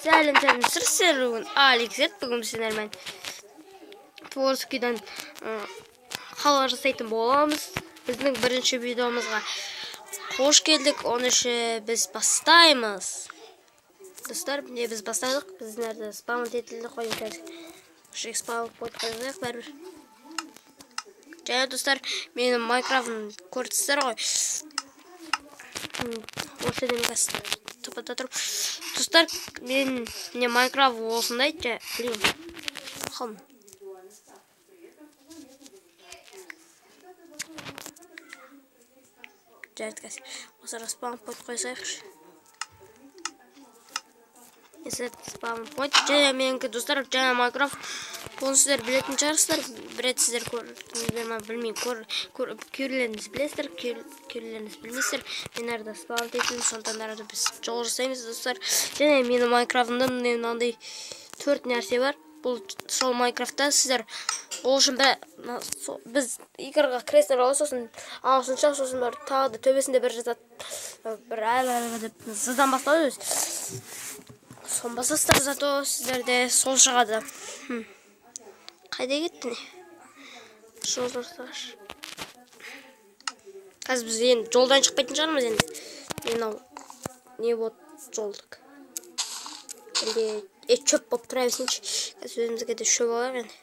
Сәлем сіздер бүгін Алексет, бүгін сіздермен Творскийдан хабар жасайтын боламыз. Біздің бірінші видеомызға қош келдік. Оны біз бастаймыз. Достар, біз бастадық. Біздің спам етілді қойын. Спам қойдық бәрібір. Және достар, менің Майнкрафтын көрдіңіздер ғой. Осы демекас топата тұрып. Достар, мен Майнкрафт осындай блин. Хам. Жарткас. Осы спам пойт қойсайықшы. Есет спам пойт. Және меніңкі достар, және Майнкрафт. Оны сіздер білетін шығарсыздар. Бірет сіздер көрдіңіздер ма білмеймін. Көрлеріңіз білесіздер, көрлеріңіз білмейсіздер. Мен әрді спам дейтін, сондықтан әрді біз жол жасаймыз достар. Және менің Майнкрафтымда мынандай 4 нәрсе бар. Бұл сол Майнкрафтта сіздер ол үшін біз игрға кіресіздер ғой, сосын ағылшынша, сосын бар тағы да төбесінде бір жазады. Бір әлі деп зыдан бастады өз. Сон басастар зато сіздерде сол шығады. Қайда кетті не? Жол достар. Қазір біз енді жолдан шықпайтын шығармыз енді. Не вот жолдық. Әлде чөп болып тұра берсінші. Қазір өзімізге де шөп алар енді.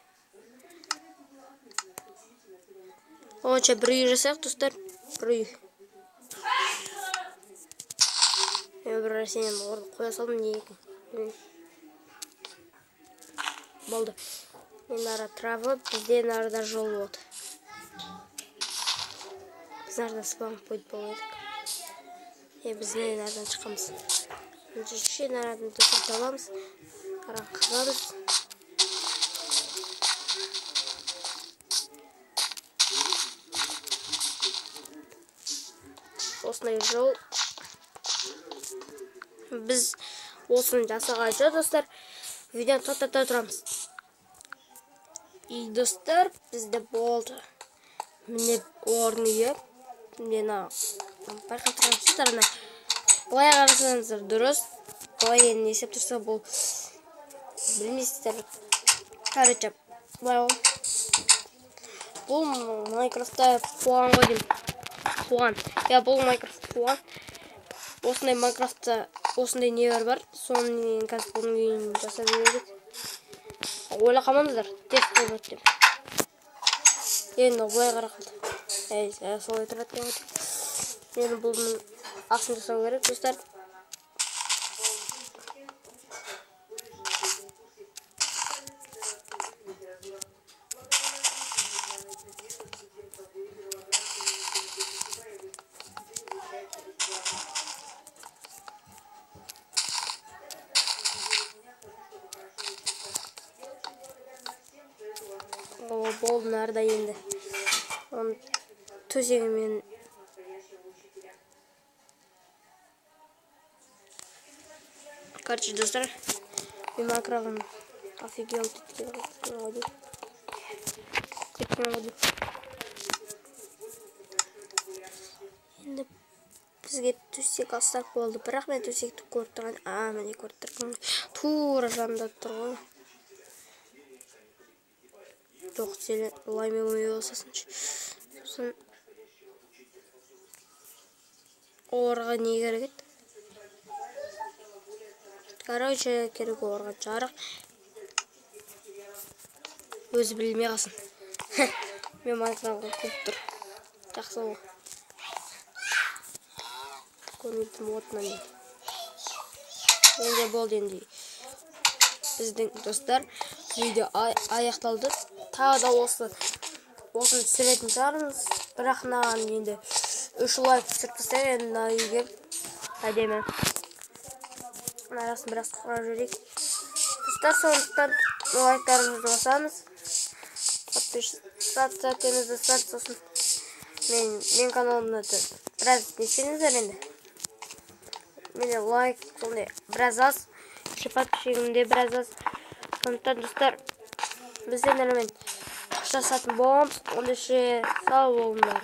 Онша бір үй жасайық достар. Бір үй. Мен бір рәсенен орды қоя салдым не екен. Болды. Мен ара травы, бізден арада жол болды. Біз арада спам пойт болдық. Бізден арадан шыққамыз. Жүршен арадан достар табамыз. Аран қазамыз. Осындай жол. Біз осыны жасағайша достар. Видеоны тоқтата тұрамыз. И достар, бізде болды. Міне орын үйі. Мені байқатырғансыздар. Былай қарасаңыздар дұрыс. Былай енді есеп тұрса бұл білмейсіздер. Короче, былай ғой. Бұл Майнкрафтта қуған ғой деймін. Қуған. Бұл Майнкрафт қуған. Осындай Майнкрафтта осындай нелер бар. Соның қазір бұның үйін жасап жүреді. Ойла қамамыздар. Тек қойбат деп. Енді бұлай қара қалды. Солай тұрады деп өтіп. Енді бұның ақсын жасау керек, достар. Болды нарда енді. Төсегімен короче, достар, мен Майнкрафтын офигел дейді. Енді бізге төсек алсақ болды. Бірақ мен төсекті көріп тұрған. Міне көріп тұрған. Тура жанында тұр ғой. Жоқ, сені лаймен өмей болсасыншы. Сосын орға не керек еді? Короче, керек орға жарық. Өзі білмей қалсын. Мен Майнкрафтқа көп тұр. Жақсы ол. Көрмейтім отынан дейді. Енді болды енді. Біздің достар, видео аяқталды. Тағы да осыны түсіретін шығармыз. Бірақ наған енді 3 лайк түсіріп тастайық енді мына үйге. Әдемі. Арасын біраз құрап жүрейік. Достар, сондықтан лайктарымызды басамыз. Подписаться достар, сосын мен каналымда біраз десеңіздер енді. Менде лайк сондай біраз аз. Подписчигімде біраз аз. Сондықтан достар, бізден әрмен жасатын боламыз. Онда сау болыңдар.